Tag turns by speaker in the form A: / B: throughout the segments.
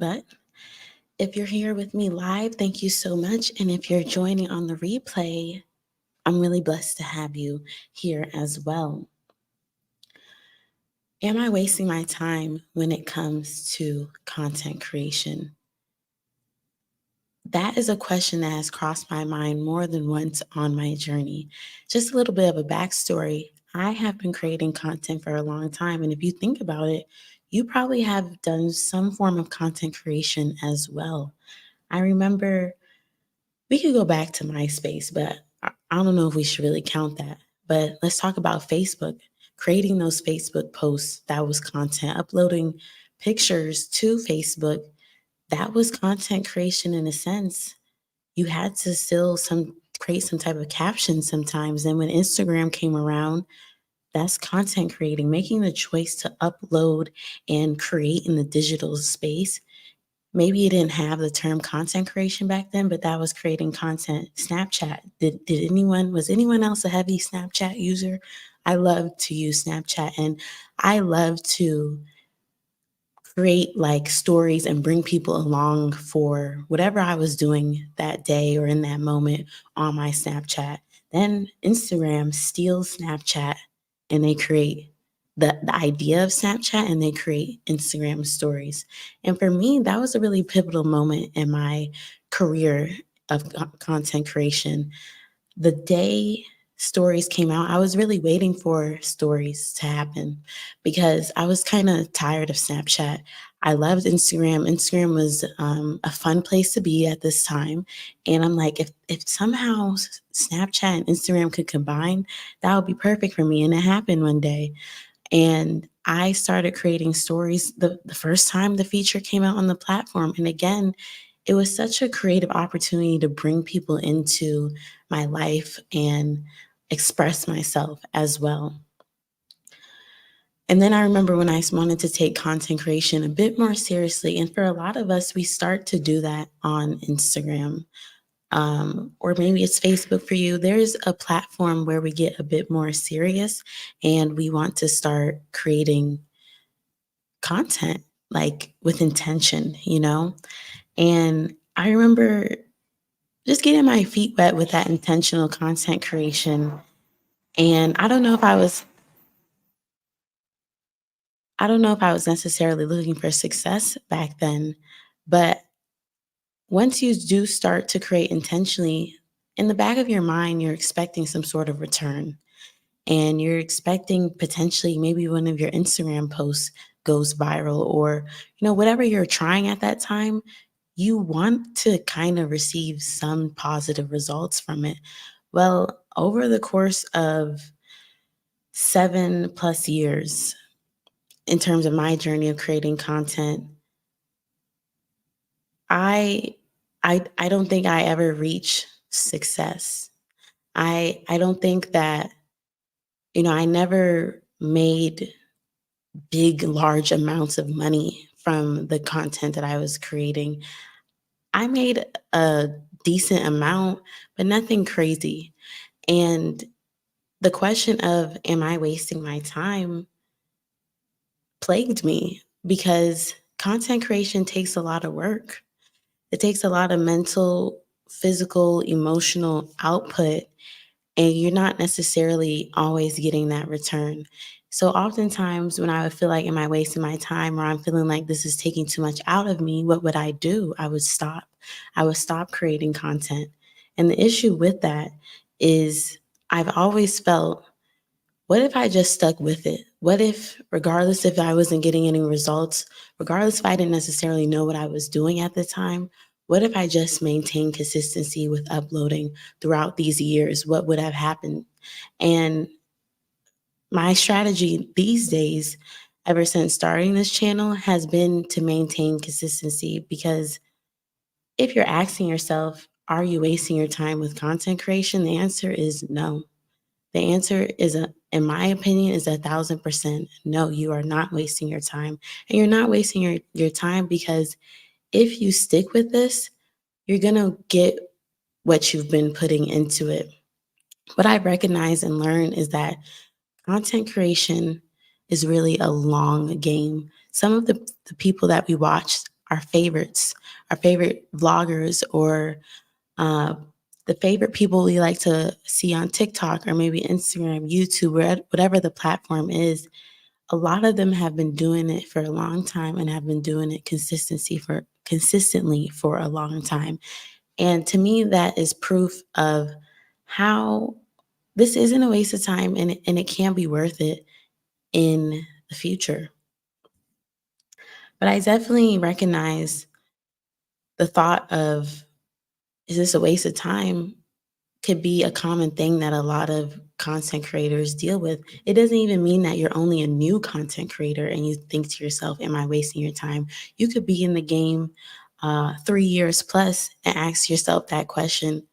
A: But if you're here with me live, thank you so much. And if you're joining on the replay, I'm really blessed to have you here as well. Am I wasting my time when it comes to content creation? That is a question that has crossed my mind more than once on my journey. Just a little bit of a backstory. I have been creating content for a long time. And if you think about it, you probably have done some form of content creation as well. I remember we could go back to MySpace, but I don't know if we should really count that. But let's talk about Facebook. Creating those Facebook posts, that was content. Uploading pictures to Facebook, that was content creation in a sense. You had to still some create some type of caption sometimes. And when Instagram came around, that's content creating, making the choice to upload and create in the digital space. Maybe you didn't have the term content creation back then, but that was creating content. Snapchat. Did anyone was anyone else a heavy Snapchat user? I love to use Snapchat and I love to create like stories and bring people along for whatever I was doing that day or in that moment on my Snapchat. Then Instagram steals Snapchat and they create the idea of Snapchat and they create Instagram stories. And for me, that was a really pivotal moment in my career of content creation. The day stories came out, I was really waiting for stories to happen because I was kind of tired of Snapchat. I loved Instagram. Instagram was a fun place to be at this time. And I'm like, if somehow Snapchat and Instagram could combine, that would be perfect for me. And it happened one day. And I started creating stories the first time the feature came out on the platform. And again, it was such a creative opportunity to bring people into my life and express myself as well. And then I remember when I wanted to take content creation a bit more seriously. And for a lot of us, we start to do that on Instagram. Or maybe it's Facebook for you. There's a platform where we get a bit more serious and we want to start creating content like with intention, you know? And I remember just getting my feet wet with that intentional content creation. And I don't know if I was necessarily looking for success back then, but once you do start to create intentionally, in the back of your mind, you're expecting some sort of return. And you're expecting potentially maybe one of your Instagram posts goes viral or, whatever you're trying at that time, you want to kind of receive some positive results from it. Well, over the course of 7+ years, in terms of my journey of creating content, I I don't think I ever reach success. I don't think that, I never made big, large amounts of money from the content that I was creating. I made a decent amount, but nothing crazy. And the question of, am I wasting my time, plagued me because content creation takes a lot of work. It takes a lot of mental, physical, emotional output, and you're not necessarily always getting that return. So oftentimes when I would feel like, am I wasting my time or I'm feeling like this is taking too much out of me, what would I do? I would stop. I would stop creating content. And the issue with that is I've always felt, what if I just stuck with it? What if, regardless if I wasn't getting any results, regardless if I didn't necessarily know what I was doing at the time, what if I just maintained consistency with uploading throughout these years? What would have happened? And my strategy these days, ever since starting this channel, has been to maintain consistency because if you're asking yourself, are you wasting your time with content creation? The answer is no. The answer is, in my opinion, is 1,000% no. You are not wasting your time, and you're not wasting your time because if you stick with this, you're gonna get what you've been putting into it. What I recognize and learn is that content creation is really a long game. Some of the people that we watch our favorites, our favorite vloggers, or uh, the favorite people we like to see on TikTok or maybe Instagram, YouTube, whatever the platform is. A lot of them have been doing it for a long time and have been doing it consistently for a long time. And to me, that is proof of how this isn't a waste of time, and it can be worth it in the future. But I definitely recognize the thought of, is this a waste of time? Could be a common thing that a lot of content creators deal with. It doesn't even mean that you're only a new content creator and you think to yourself, am I wasting your time? You could be in the game 3 years plus and ask yourself that question,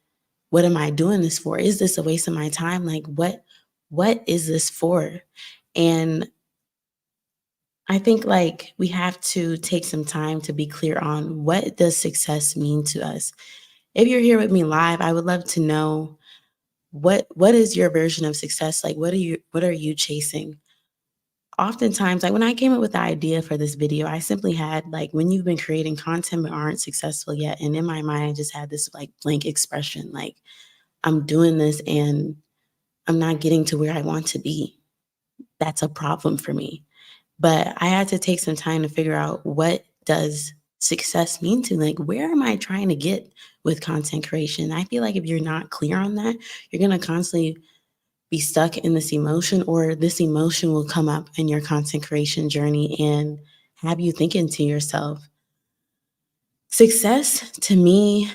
A: what am I doing this for? Is this a waste of my time? Like what is this for? And I think like we have to take some time to be clear on, what does success mean to us? If you're here with me live, I would love to know, what is your version of success? Like what are you chasing? Oftentimes, like when I came up with the idea for this video, I simply had like, when you've been creating content but aren't successful yet. And in my mind, I just had this like blank expression, like, I'm doing this and I'm not getting to where I want to be. That's a problem for me. But I had to take some time to figure out, what does success mean to me? Like, where am I trying to get with content creation? I feel like if you're not clear on that, you're going to constantly be stuck in this emotion, or this emotion will come up in your content creation journey and have you thinking to yourself, success to me,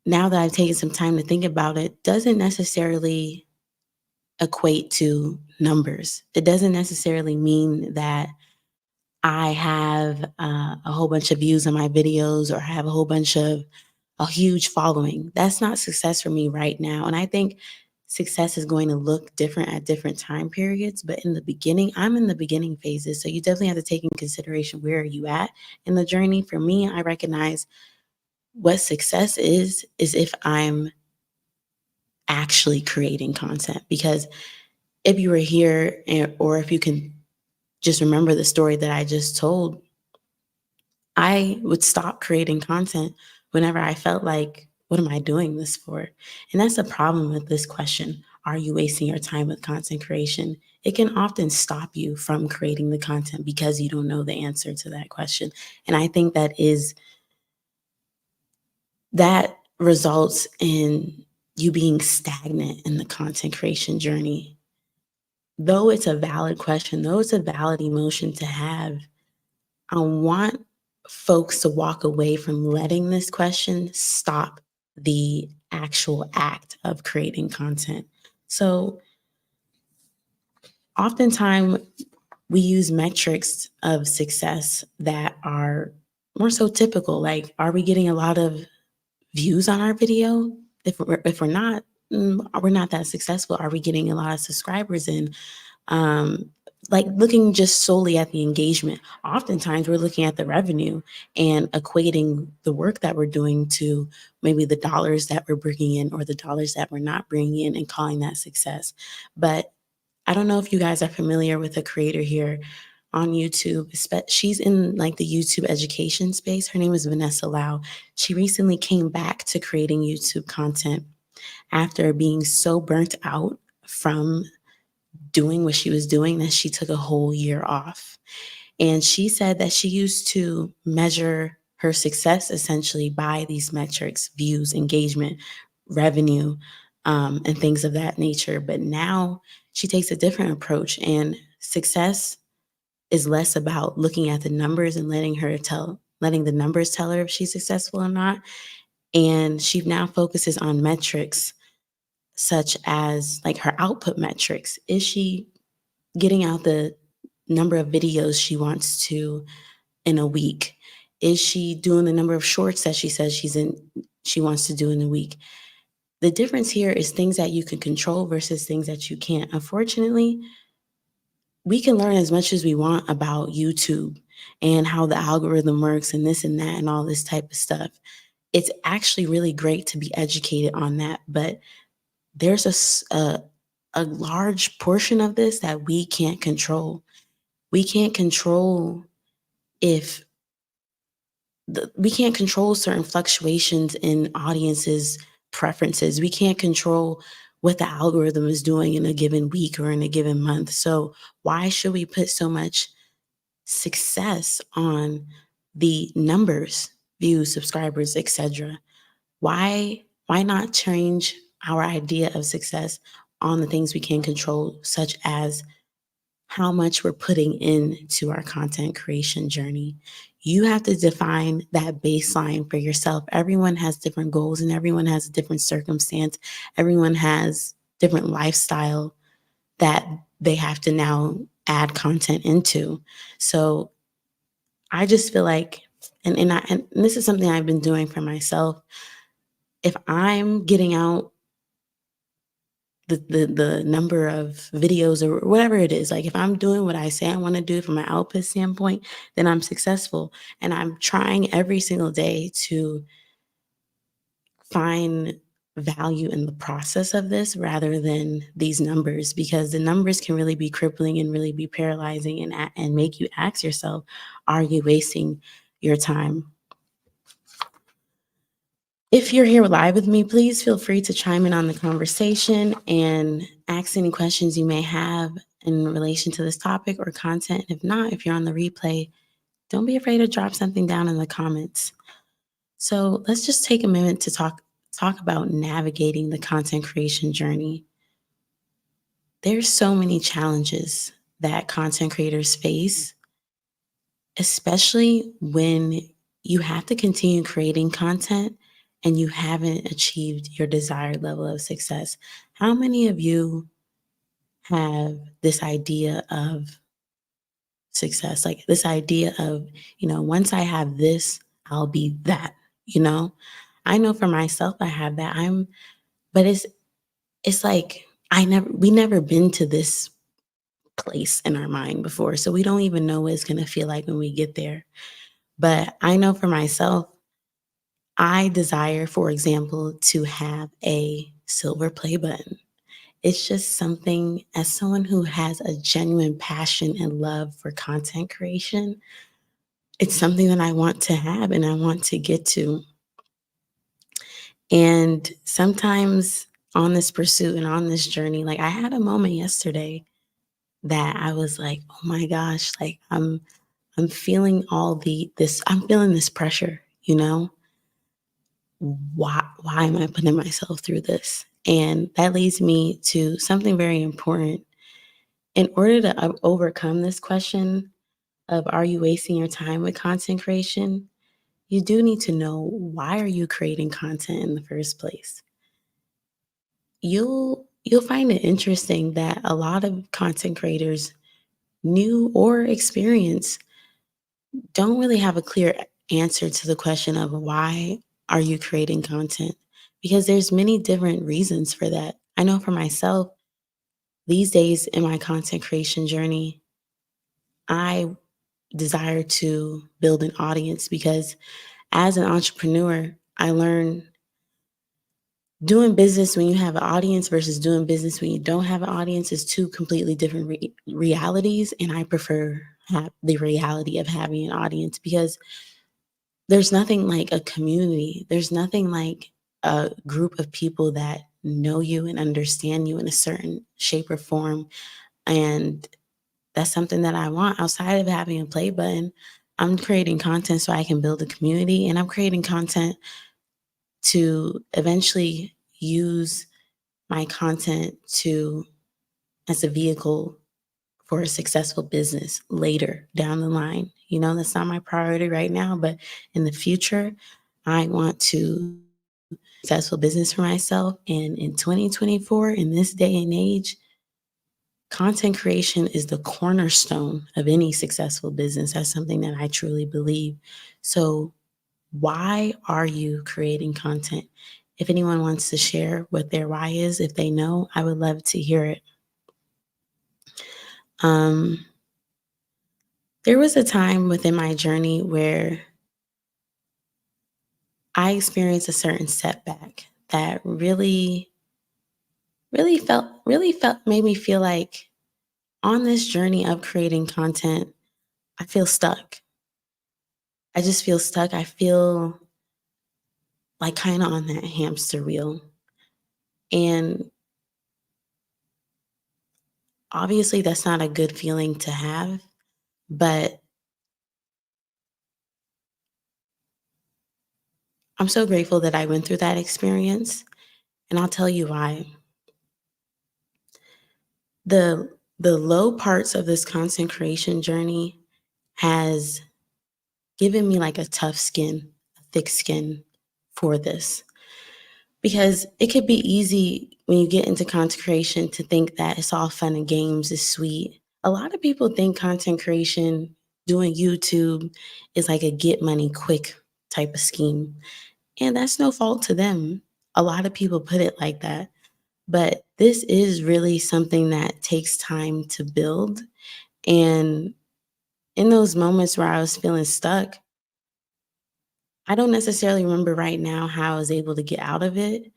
A: now that I've taken some time to think about it, doesn't necessarily equate to numbers. It doesn't necessarily mean that I have a whole bunch of views on my videos, or have a huge following. That's not success for me right now. And I think success is going to look different at different time periods. But in the beginning, I'm in the beginning phases. So you definitely have to take in consideration, where are you at in the journey? For me, I recognize what success is if I'm actually creating content. Because if you were here, or if you can just remember the story that I just told, I would stop creating content whenever I felt like, what am I doing this for? And that's the problem with this question. Are you wasting your time with content creation? It can often stop you from creating the content because you don't know the answer to that question. And I think that results in you being stagnant in the content creation journey. Though it's a valid question, though it's a valid emotion to have, I want folks to walk away from letting this question stop the actual act of creating content. So oftentimes we use metrics of success that are more so typical. Like, are we getting a lot of views on our video? If we're not, we're not that successful. Are we getting a lot of subscribers in? um, like, looking just solely at the engagement. Oftentimes, we're looking at the revenue and equating the work that we're doing to maybe the dollars that we're bringing in, or the dollars that we're not bringing in, and calling that success. But I don't know if you guys are familiar with a creator here on YouTube. She's in like the YouTube education space. Her name is Vanessa Lau. She recently came back to creating YouTube content after being so burnt out from doing what she was doing that she took a whole year off. And she said that she used to measure her success essentially by these metrics: views, engagement, revenue, and things of that nature. But now she takes a different approach, and success is less about looking at the numbers and letting the numbers tell her if she's successful or not. And she now focuses on metrics such as like her output metrics. Is she getting out the number of videos she wants to in a week? Is she doing the number of shorts that she says she wants to do in a week? The difference here is things that you can control versus things that you can't. Unfortunately, we can learn as much as we want about YouTube and how the algorithm works and this and that and all this type of stuff. It's actually really great to be educated on that, but there's a large portion of this that we can't control. We can't control if we can't control certain fluctuations in audiences' preferences. We can't control what the algorithm is doing in a given week or in a given month. So why should we put so much success on the numbers, views, subscribers, etc.? Why not change our idea of success on the things we can control, such as how much we're putting into our content creation journey? You have to define that baseline for yourself. Everyone has different goals and everyone has a different circumstance. Everyone has different lifestyle that they have to now add content into. So I just feel like, and this is something I've been doing for myself. If I'm getting out the number of videos or whatever it is, like if I'm doing what I say I want to do from an output standpoint, then I'm successful. And I'm trying every single day to find value in the process of this rather than these numbers, because the numbers can really be crippling and really be paralyzing and make you ask yourself, are you wasting your time? If you're here live with me, please feel free to chime in on the conversation and ask any questions you may have in relation to this topic or content. If not, if you're on the replay, don't be afraid to drop something down in the comments. So let's just take a minute to talk about navigating the content creation journey. There's so many challenges that content creators face, especially when you have to continue creating content and you haven't achieved your desired level of success. How many of you have this idea of success? Like this idea of, once I have this, I'll be that, you know? I know for myself I have that. But it's like we never been to this place in our mind before. So we don't even know what it's gonna feel like when we get there. But I know for myself, I desire, for example, to have a silver play button. It's just something, as someone who has a genuine passion and love for content creation, it's something that I want to have and I want to get to. And sometimes on this pursuit and on this journey, like I had a moment yesterday that I was like, oh my gosh, like I'm feeling I'm feeling this pressure, you know? Why am I putting myself through this? And that leads me to something very important. In order to overcome this question of are you wasting your time with content creation, you do need to know, why are you creating content in the first place? You'll find it interesting that a lot of content creators, new or experienced, don't really have a clear answer to the question of why are you creating content, because there's many different reasons for that. I know for myself, these days in my content creation journey, I desire to build an audience because as an entrepreneur, I learned doing business when you have an audience versus doing business when you don't have an audience is two completely different realities. And I prefer the reality of having an audience, because there's nothing like a community. There's nothing like a group of people that know you and understand you in a certain shape or form. And that's something that I want outside of having a play button. I'm creating content so I can build a community, and I'm creating content to eventually use my content to as a vehicle for a successful business later down the line. That's not my priority right now, but in the future, I want to successful business for myself. And in 2024, in this day and age, content creation is the cornerstone of any successful business. That's something that I truly believe. So why are you creating content? If anyone wants to share what their why is, if they know, I would love to hear it. Um, there was a time within my journey where I experienced a certain setback that made me feel like on this journey of creating content, I feel stuck. I just feel stuck. I feel like kind of on that hamster wheel. And obviously, that's not a good feeling to have. But I'm so grateful that I went through that experience. And I'll tell you why. The low parts of this content creation journey has given me like a tough skin, a thick skin for this. Because it could be easy when you get into content creation to think that it's all fun and games, is sweet. A lot of people think content creation, doing YouTube, is like a get money quick type of scheme. And that's no fault to them. A lot of people put it like that. But this is really something that takes time to build. And in those moments where I was feeling stuck, I don't necessarily remember right now how I was able to get out of it,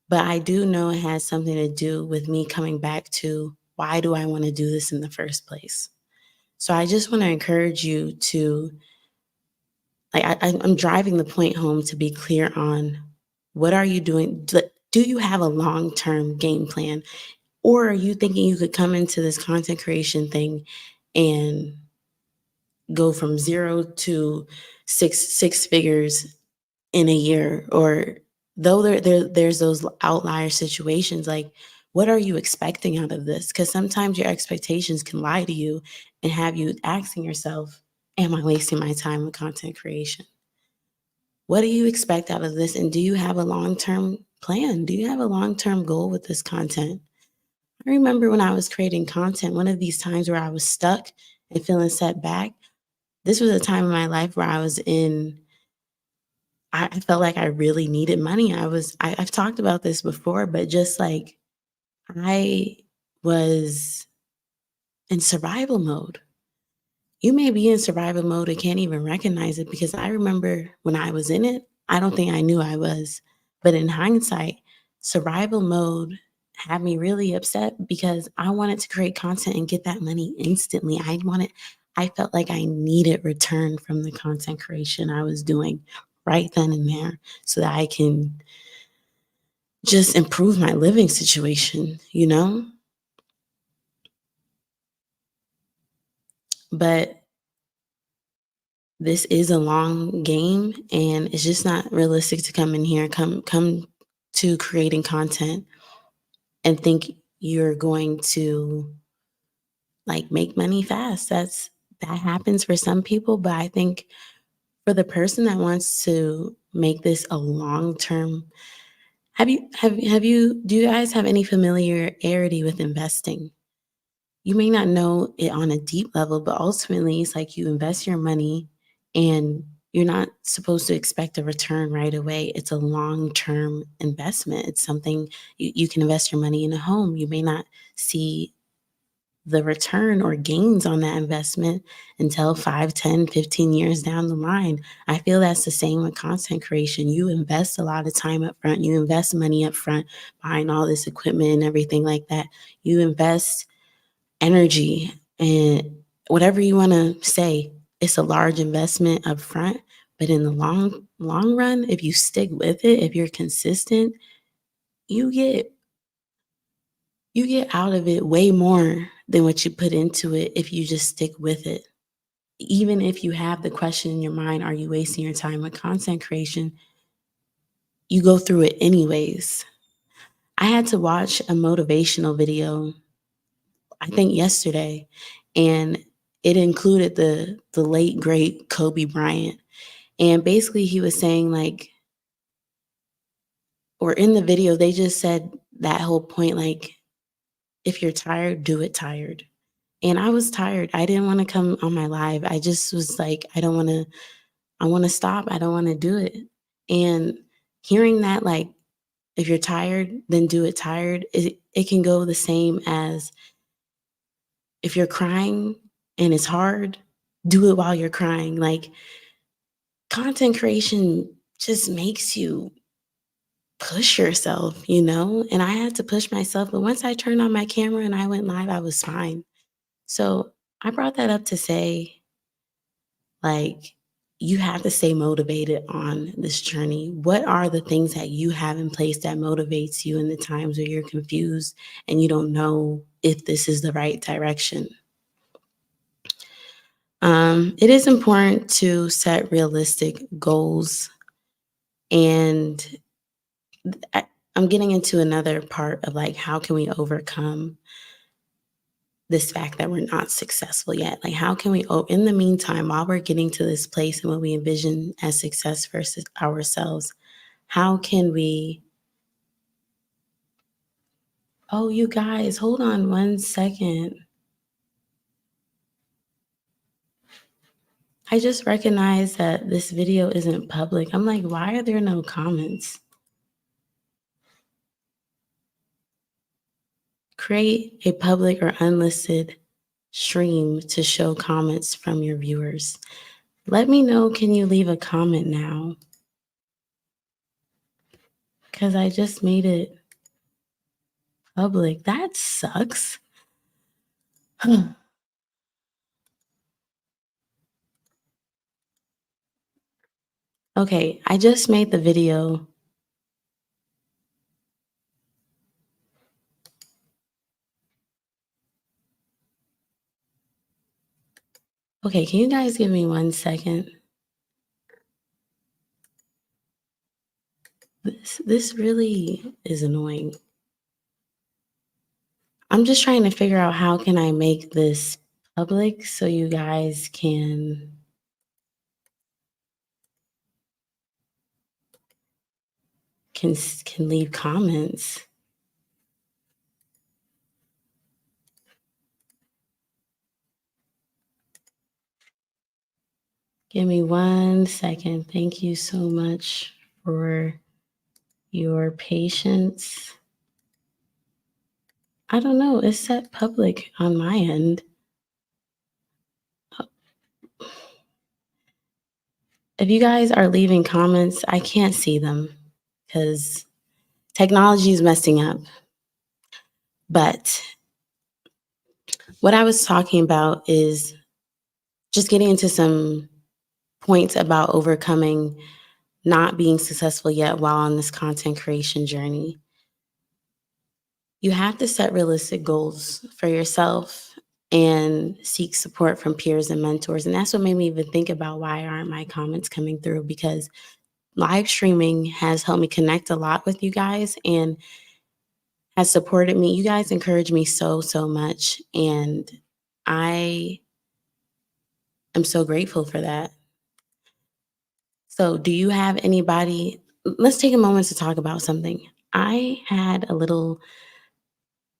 A: but I do know it has something to do with me coming back to why do I want to do this in the first place? So I just want to encourage you to, like, I'm driving the point home to be clear on what are you doing? Do you have a long term game plan? Or are you thinking you could come into this content creation thing and go from 0 to six figures in a year? Or though there's those outlier situations, like, what are you expecting out of this? Because sometimes your expectations can lie to you and have you asking yourself, am I wasting my time with content creation? What do you expect out of this? And do you have a long-term plan? Do you have a long-term goal with this content? I remember when I was creating content, one of these times where I was stuck and feeling set back, this was a time in my life where I was in, I felt like I really needed money. I've talked about this before, but just like I was in survival mode. You may be in survival mode and can't even recognize it, because I remember when I was in it, I don't think I knew I was. But in hindsight, survival mode had me really upset because I wanted to create content and get that money instantly. I felt like I needed return from the content creation I was doing right then and there so that I can just improve my living situation, you know? But this is a long game, and it's just not realistic to come in here, come to creating content and think you're going to like make money fast. That happens for some people, but I think for the person that wants to make this a long-term, do you guys have any familiarity with investing? You may not know it on a deep level, but ultimately it's like you invest your money and you're not supposed to expect a return right away. It's a long-term investment. It's something you can invest your money in a home. You may not see the return or gains on that investment until 5, 10, 15 years down the line. I feel that's the same with content creation. You invest a lot of time up front. You invest money up front, buying all this equipment and everything like that. You invest energy and whatever you want to say. It's a large investment up front, but in the long run, if you stick with it, if you're consistent, you get you get out of it way more than what you put into it if you just stick with it. Even if you have the question in your mind, are you wasting your time with content creation? You go through it anyways. I had to watch a motivational video, I think yesterday, and it included the late great Kobe Bryant. And basically he was saying like, or in the video, they just said that whole point, like, if you're tired, do it tired. And I was tired. I didn't want to come on my live. I just was like, I want to stop. I don't want to do it. And hearing that, like, if you're tired, then do it tired, it can go the same as if you're crying and it's hard, do it while you're crying. Like, content creation just makes you push yourself, you know? And I had to push myself. But once I turned on my camera and I went live, I was fine. So I brought that up to say, like, you have to stay motivated on this journey. What are the things that you have in place that motivates you in the times where you're confused and you don't know if this is the right direction? It is important to set realistic goals. And I, I'm getting into another part of like, how can we overcome this fact that we're not successful yet? Like, how can we, in the meantime, while we're getting to this place and what we envision as success versus ourselves, how can we? Oh, you guys, hold on 1 second. I just recognized that this video isn't public. I'm like, why are there no comments? Create a public or unlisted stream to show comments from your viewers. Let me know, can you leave a comment now? Because I just made it public. That sucks. Okay, I just made the video. Okay, can you guys give me 1 second? This really is annoying. I'm just trying to figure out how can I make this public so you guys can leave comments. Give me 1 second. Thank you so much for your patience. I don't know, it's set public on my end. If you guys are leaving comments, I can't see them because technology is messing up. But what I was talking about is just getting into some points about overcoming not being successful yet while on this content creation journey. You have to set realistic goals for yourself and seek support from peers and mentors. And that's what made me even think about why aren't my comments coming through, because live streaming has helped me connect a lot with you guys and has supported me. You guys encourage me so, so much. And I am so grateful for that. So, do you have anybody? Let's take a moment to talk about something. I had a little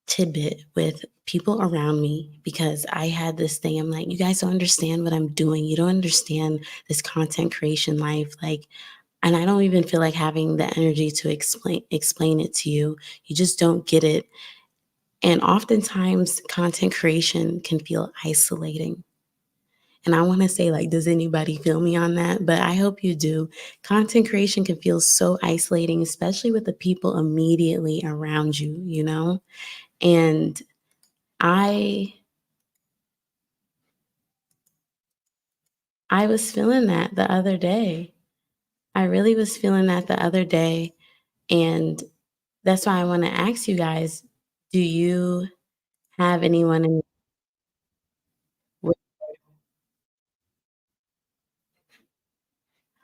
A: tidbit with people around me because I had this thing. I'm like, you guys don't understand what I'm doing. You don't understand this content creation life. Like, and I don't even feel like having the energy to explain it to you. You just don't get it. And oftentimes content creation can feel isolating. And I want to say, like, does anybody feel me on that? But I hope you do. Content creation can feel so isolating, especially with the people immediately around you, you know? And I I was feeling that the other day. I really was feeling that the other day. And that's why I want to ask you guys, do you have anyone in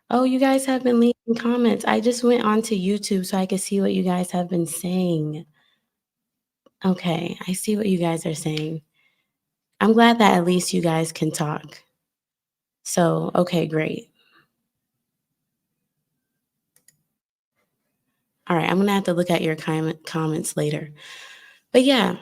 A: Oh, you guys have been leaving comments. I just went onto YouTube so I could see what you guys have been saying. Okay, I see what you guys are saying. I'm glad that at least you guys can talk. So, okay, great. All right, I'm gonna have to look at your comments later. But yeah,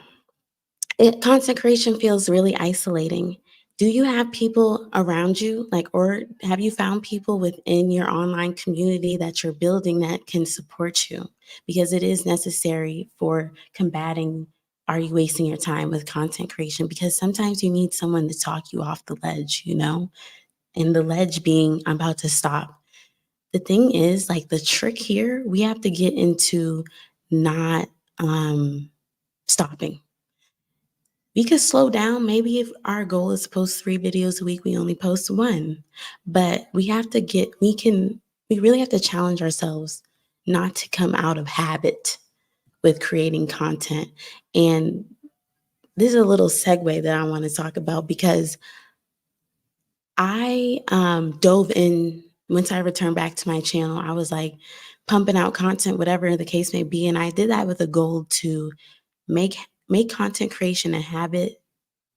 A: consecration feels really isolating. Do you have people around you, like, or have you found people within your online community that you're building that can support you? Because it is necessary for combating, are you wasting your time with content creation? Because sometimes you need someone to talk you off the ledge, you know? And the ledge being, I'm about to stop. The thing is, like, the trick here, we have to get into not stopping. We could slow down. Maybe if our goal is to post 3 videos a week, we only post one. But we really have to challenge ourselves not to come out of habit with creating content. And this is a little segue that I want to talk about because I dove in once I returned back to my channel. I was like pumping out content, whatever the case may be. And I did that with a goal to make make content creation a habit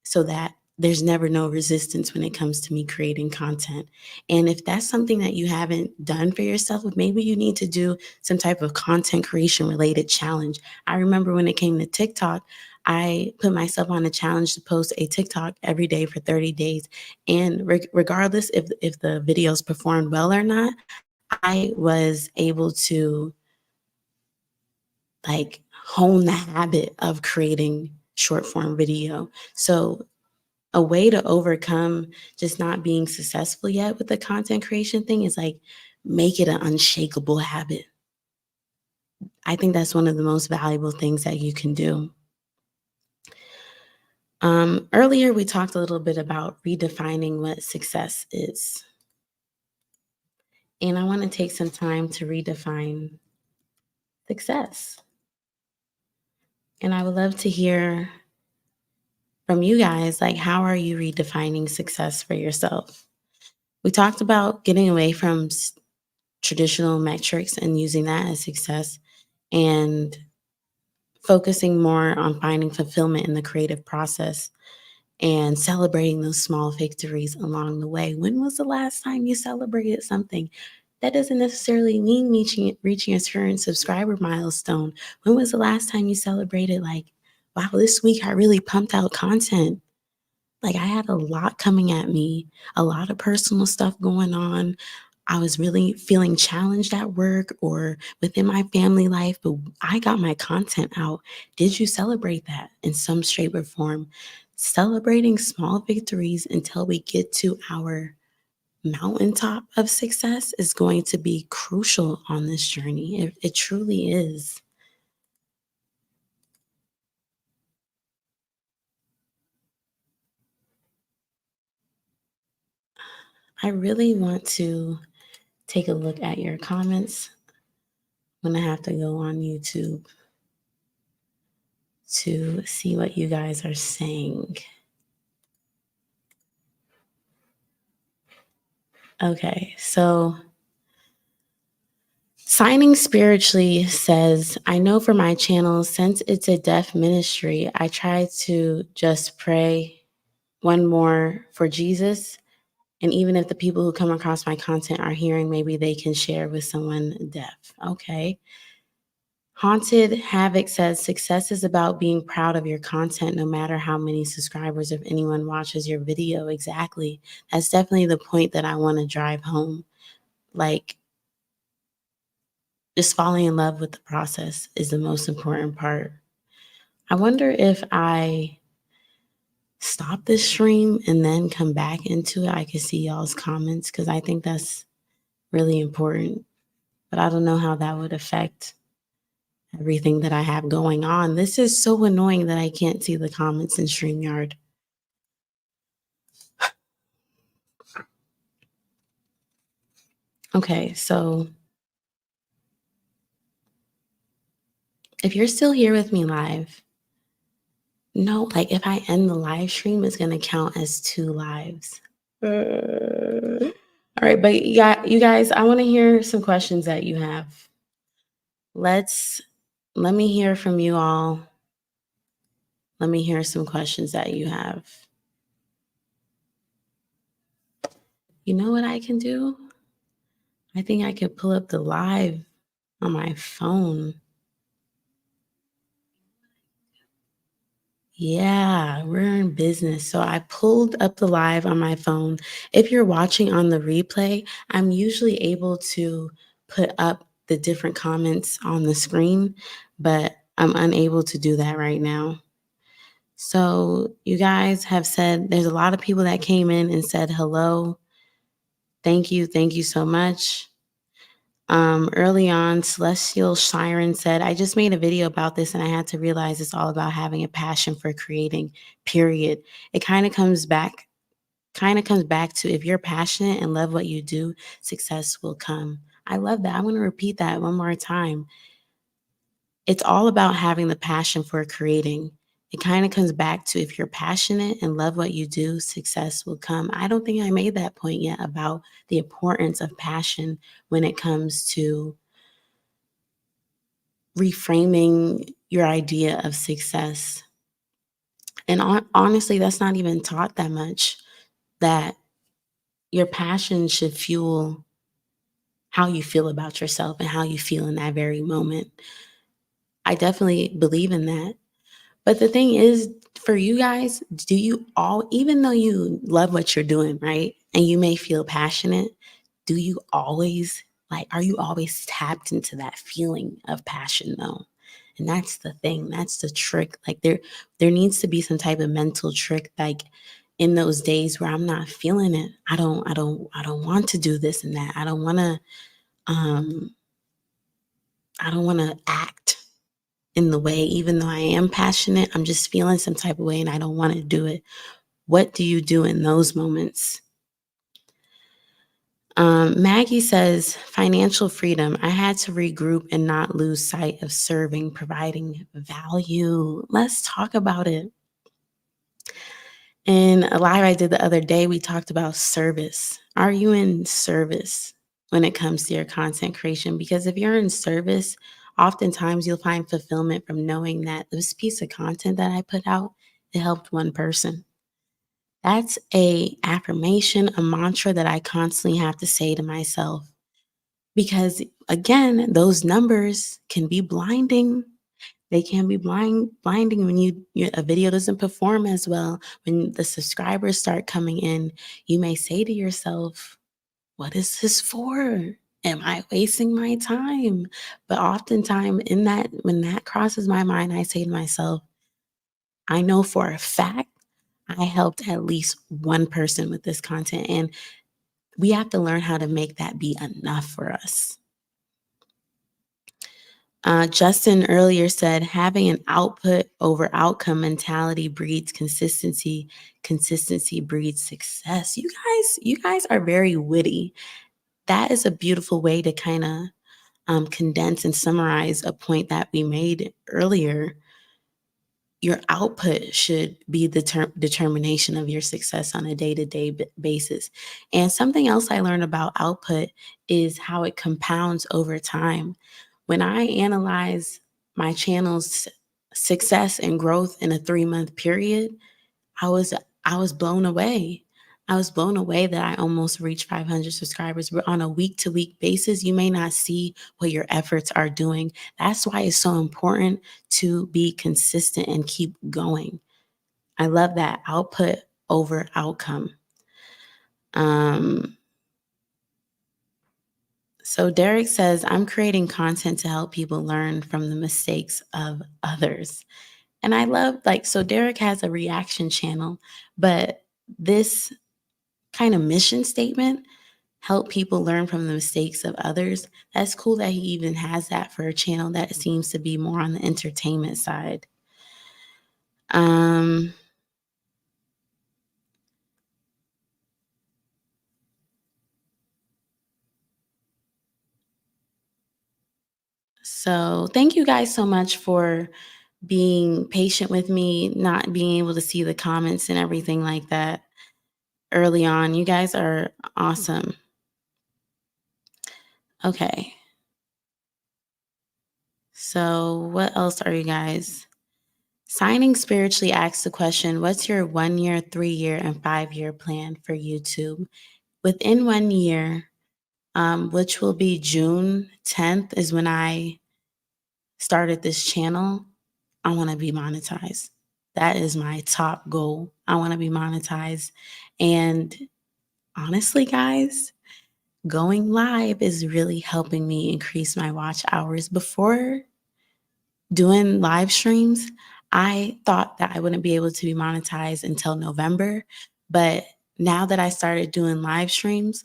A: so that there's never no resistance when it comes to me creating content. And if that's something that you haven't done for yourself, maybe you need to do some type of content creation related challenge. I remember when it came to TikTok, I put myself on a challenge to post a TikTok every day for 30 days. And regardless if the videos performed well or not, I was able to like hone the habit of creating short form video. So a way to overcome just not being successful yet with the content creation thing is like make it an unshakable habit. I think that's one of the most valuable things that you can do. Earlier, we talked a little bit about redefining what success is. And I want to take some time to redefine success. And I would love to hear from you guys, like, how are you redefining success for yourself? We talked about getting away from traditional metrics and using that as success and focusing more on finding fulfillment in the creative process and celebrating those small victories along the way. When was the last time you celebrated something? That doesn't necessarily mean reaching a certain subscriber milestone. When was the last time you celebrated, like, wow, this week I really pumped out content? Like, I had a lot coming at me, a lot of personal stuff going on. I was really feeling challenged at work or within my family life, but I got my content out. Did you celebrate that in some shape or form? Celebrating small victories until we get to our mountaintop of success is going to be crucial on this journey. It truly is. I really want to take a look at your comments. I'm going to have to go on YouTube to see what you guys are saying. Okay, so Signing Spiritually says, I know for my channel, since it's a deaf ministry, I try to just pray one more for Jesus. And even if the people who come across my content are hearing, maybe they can share with someone deaf. Okay. Haunted Havoc says success is about being proud of your content, no matter how many subscribers, if anyone watches your video. Exactly. That's definitely the point that I want to drive home. Like, just falling in love with the process is the most important part. I wonder if I stop this stream and then come back into it, I can see y'all's comments because I think that's really important. But I don't know how that would affect everything that I have going on. This is so annoying that I can't see the comments in StreamYard. Okay, so if you're still here with me live, no, like if I end the live stream, it's gonna count as 2 lives. All right, but you guys, I want to hear some questions that you have. Let me hear from you all. Let me hear some questions that you have. You know what I can do? I think I could pull up the live on my phone. Yeah, we're in business. So I pulled up the live on my phone. If you're watching on the replay, I'm usually able to put up the different comments on the screen, but I'm unable to do that right now. So you guys have said there's a lot of people that came in and said hello. Thank you. Thank you so much. Early on, Celestial Shiren said, I just made a video about this and I had to realize it's all about having a passion for creating, period. It kind of comes back to if you're passionate and love what you do, success will come. I love that. I'm going to repeat that one more time. It's all about having the passion for creating. It kind of comes back to if you're passionate and love what you do, success will come. I don't think I made that point yet about the importance of passion when it comes to reframing your idea of success. And honestly, that's not even taught that much, that your passion should fuel how you feel about yourself and how you feel in that very moment. I definitely believe in that. But the thing is, for you guys, do you all, even though you love what you're doing, right? And you may feel passionate, do you always, like, are you always tapped into that feeling of passion though? And that's the thing, that's the trick. Like there needs to be some type of mental trick, like in those days where I'm not feeling it. I don't want to do this and that. Um I don't want to act in the way, even though I am passionate, I'm just feeling some type of way and I don't want to do it. What do you do in those moments? Maggie says, financial freedom. I had to regroup and not lose sight of serving, providing value. Let's talk about it. In a live I did the other day, we talked about service. Are you in service when it comes to your content creation? Because if you're in service, oftentimes you'll find fulfillment from knowing that this piece of content that I put out, it helped one person. That's a affirmation, a mantra that I constantly have to say to myself. Because again, those numbers can be blinding. They can be blinding when a video doesn't perform as well. When the subscribers start coming in, you may say to yourself, "What is this for? Am I wasting my time?" But oftentimes, in that when that crosses my mind, I say to myself, "I know for a fact I helped at least one person with this content," and we have to learn how to make that be enough for us. Justin earlier said having an output over outcome mentality breeds consistency. Consistency breeds success. You guys are very witty. That is a beautiful way to kind of condense and summarize a point that we made earlier. Your output should be the determination of your success on a day-to-day basis. And something else I learned about output is how it compounds over time. When I analyze my channel's success and growth in a 3-month period, I was I was blown away. I was blown away that I almost reached 500 subscribers. But on a week-to-week basis, you may not see what your efforts are doing. That's why it's so important to be consistent and keep going. I love that output over outcome. Um, so Derek says, I'm creating content to help people learn from the mistakes of others. And I love, like, so Derek has a reaction channel, but this kind of mission statement, help people learn from the mistakes of others. That's cool that he even has that for a channel that seems to be more on the entertainment side. Um, so thank you guys so much for being patient with me, not being able to see the comments and everything like that early on. You guys are awesome. Okay. So what else are you guys? Signing Spiritually asks the question, what's your 1 year, 3 year, and 5 year plan for YouTube? Within 1 year, which will be June 10th, is when I started this channel. I want to be monetized. That is my top goal. I want to be monetized. And honestly, guys, going live is really helping me increase my watch hours. Before doing live streams, I thought that I wouldn't be able to be monetized until November. But now that I started doing live streams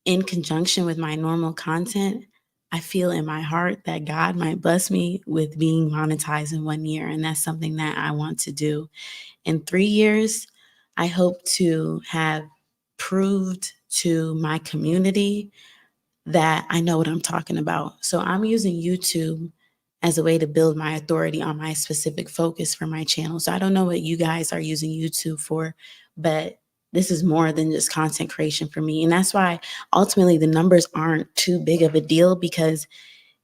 A: in conjunction with my normal content, I feel in my heart that God might bless me with being monetized in 1 year. And that's something that I want to do. In 3 years, I hope to have proved to my community that I know what I'm talking about. So I'm using YouTube as a way to build my authority on my specific focus for my channel. So I don't know what you guys are using YouTube for, but this is more than just content creation for me. And that's why ultimately the numbers aren't too big of a deal, because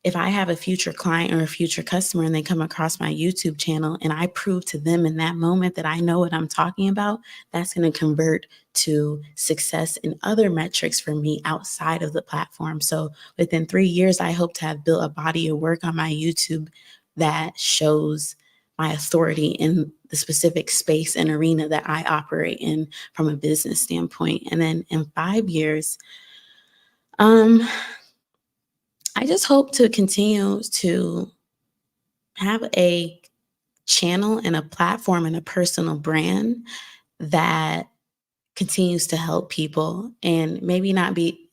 A: if I have a future client or a future customer and they come across my YouTube channel and I prove to them in that moment that I know what I'm talking about, that's going to convert to success in other metrics for me outside of the platform. So within 3 years, I hope to have built a body of work on my YouTube that shows my authority in the specific space and arena that I operate in from a business standpoint. And then in 5 years, um, I just hope to continue to have a channel and a platform and a personal brand that continues to help people, and maybe not be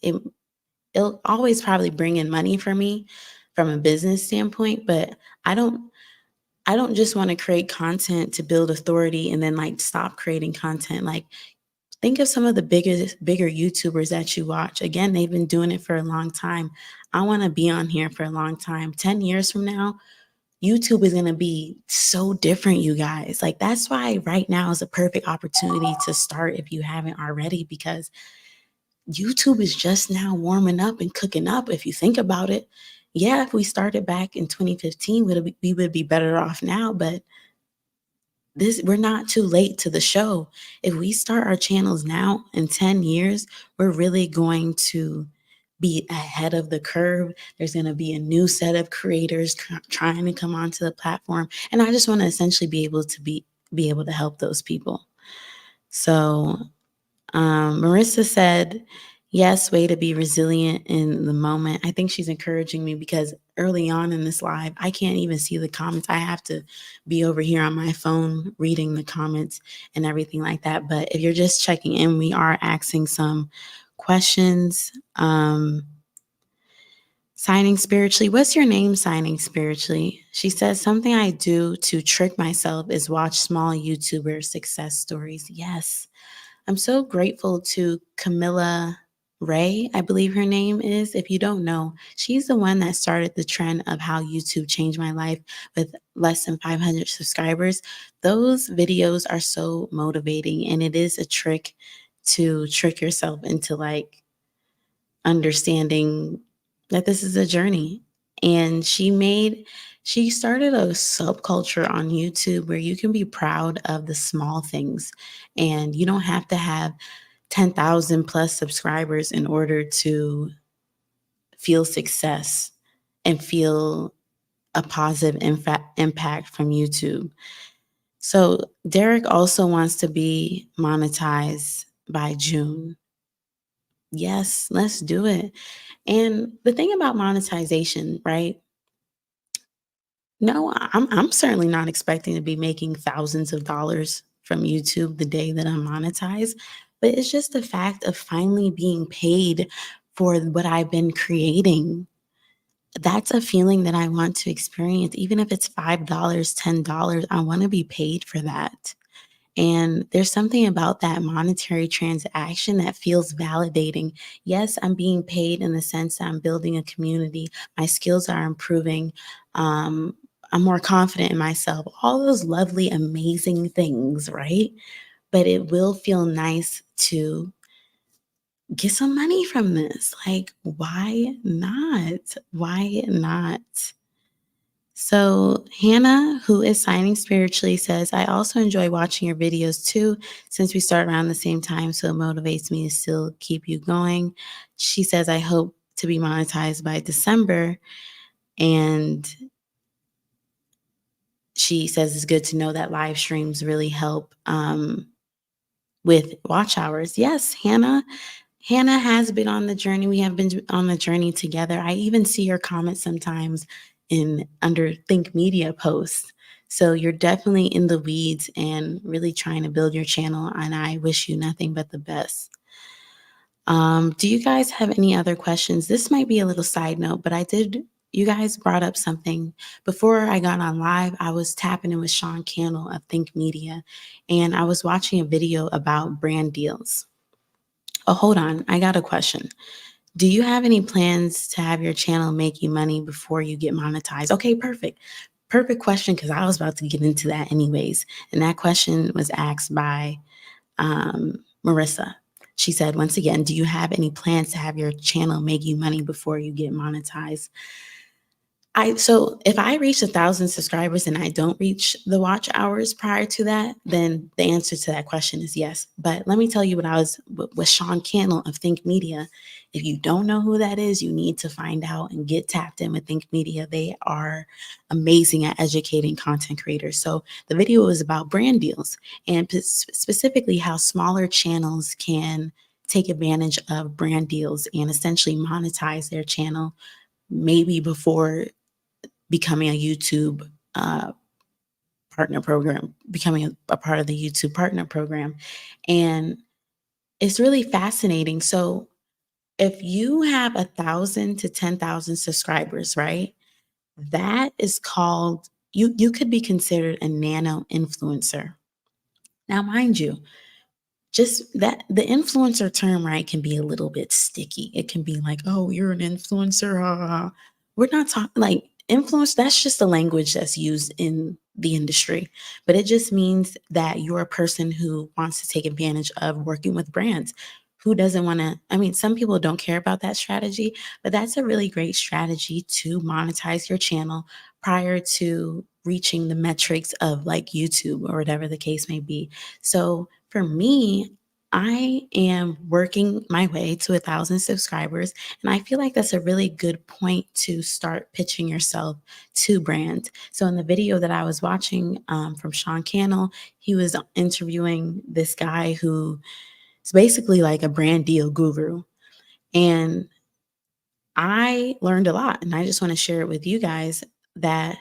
A: it'll always probably bring in money for me from a business standpoint, but I don't just want to create content to build authority and then like stop creating content. Like, think of some of the bigger YouTubers that you watch. Again, they've been doing it for a long time. I want to be on here for a long time. 10 years from now, YouTube is going to be so different, you guys. Like, that's why right now is a perfect opportunity to start if you haven't already, because YouTube is just now warming up and cooking up. If you think about it, yeah, if we started back in 2015, we would be better off now. But we're not too late to the show. If we start our channels now, in 10 years, we're really going to be ahead of the curve. There's going to be a new set of creators trying to come onto the platform, and I just want to essentially be able to help those people. So Marissa said, yes, way to be resilient in the moment. I think she's encouraging me because early on in this live, I can't even see the comments. I have to be over here on my phone reading the comments and everything like that. But if you're just checking in, we are asking some questions. Signing spiritually. What's your name, signing spiritually? She says, something I do to trick myself is watch small YouTuber success stories. Yes. I'm so grateful to Camilla Ray, I believe her name is. If you don't know, she's the one that started the trend of how YouTube changed my life with less than 500 subscribers. Those videos are so motivating, and it is a trick to trick yourself into like understanding that this is a journey. And she started a subculture on YouTube where you can be proud of the small things, and you don't have to have 10,000 plus subscribers in order to feel success and feel a positive impact from YouTube. So Derek also wants to be monetized by June. Yes, let's do it. And the thing about monetization, right? No, I'm certainly not expecting to be making thousands of dollars from YouTube the day that I'm monetized, but it's just the fact of finally being paid for what I've been creating. That's a feeling that I want to experience, even if it's $5, $10. I want to be paid for that. And there's something about that monetary transaction that feels validating. Yes, I'm being paid in the sense that I'm building a community. My skills are improving. Um, I'm more confident in myself. All those lovely, amazing things, right? But it will feel nice to get some money from this. Like, why not? Why not? So Hannah, who is signing spiritually, says, I also enjoy watching your videos too, since we start around the same time. So it motivates me to still keep you going. She says, I hope to be monetized by December. And she says it's good to know that live streams really help with watch hours. Yes, Hannah. Hannah has been on the journey. We have been on the journey together. I even see your comments sometimes in under Think Media posts. So you're definitely in the weeds and really trying to build your channel. And I wish you nothing but the best. Do you guys have any other questions? This might be a little side note, but you guys brought up something. Before I got on live, I was tapping in with Sean Cannell of Think Media, and I was watching a video about brand deals. Oh, hold on. I got a question. Do you have any plans to have your channel make you money before you get monetized? Okay, perfect. Perfect question, because I was about to get into that anyways. And that question was asked by Marissa. She said, once again, do you have any plans to have your channel make you money before you get monetized? So if I reach 1,000 subscribers and I don't reach the watch hours prior to that, then the answer to that question is yes. But let me tell you what I was with Sean Cannell of Think Media. If you don't know who that is, you need to find out and get tapped in with Think Media. They are amazing at educating content creators. So the video was about brand deals and specifically how smaller channels can take advantage of brand deals and essentially monetize their channel maybe before becoming a YouTube partner program, becoming a part of the YouTube partner program. And it's really fascinating. So if you have 1,000 to 10,000 subscribers, right? That is called, you could be considered a nano influencer. Now, mind you, just that the influencer term, right, can be a little bit sticky. It can be like, oh, you're an influencer. We're not talking like influence. That's just the language that's used in the industry. But it just means that you're a person who wants to take advantage of working with brands. Who doesn't want to? I mean, some people don't care about that strategy, but that's a really great strategy to monetize your channel prior to reaching the metrics of like YouTube or whatever the case may be. So for me, I am working my way to 1,000 subscribers, and I feel like that's a really good point to start pitching yourself to brands. So in the video that I was watching from Sean Cannell, he was interviewing this guy who is basically like a brand deal guru, and I learned a lot, and I just want to share it with you guys that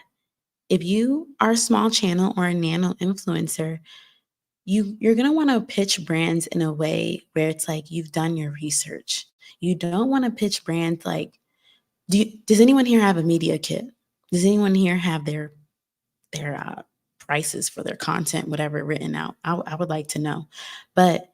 A: if you are a small channel or a nano influencer, you're going to want to pitch brands in a way where it's like you've done your research. You don't want to pitch brands like, does anyone here have a media kit? Does anyone here have their prices for their content, whatever, written out? I would like to know. But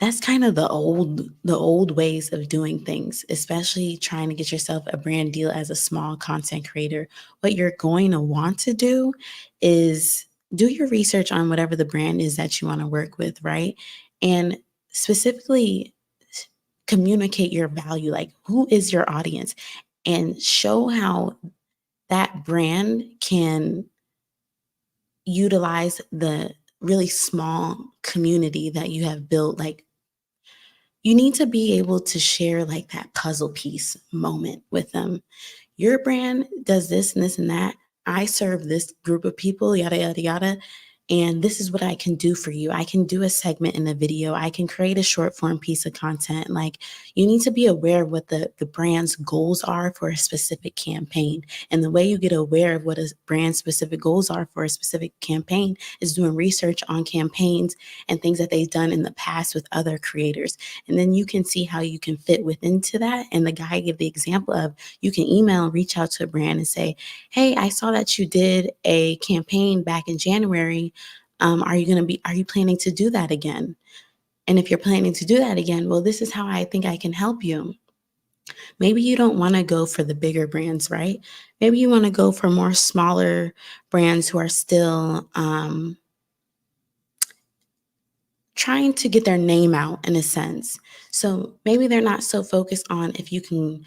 A: that's kind of the old ways of doing things, especially trying to get yourself a brand deal as a small content creator. What you're going to want to do is do your research on whatever the brand is that you want to work with, right? And specifically communicate your value, like who is your audience, and show how that brand can utilize the really small community that you have built. Like, you need to be able to share like that puzzle piece moment with them. Your brand does this and this and that. I serve this group of people, yada, yada, yada. And this is what I can do for you. I can do a segment in a video. I can create a short form piece of content. Like, you need to be aware of what the brand's goals are for a specific campaign. And the way you get aware of what a brand specific goals are for a specific campaign is doing research on campaigns and things that they've done in the past with other creators. And then you can see how you can fit within to that. And the guy gave the example of, you can email and reach out to a brand and say, hey, I saw that you did a campaign back in January. Are you planning to do that again? And if you're planning to do that again, well, this is how I think I can help you. Maybe you don't want to go for the bigger brands, right? Maybe you want to go for more smaller brands who are still trying to get their name out in a sense. So maybe they're not so focused on if you can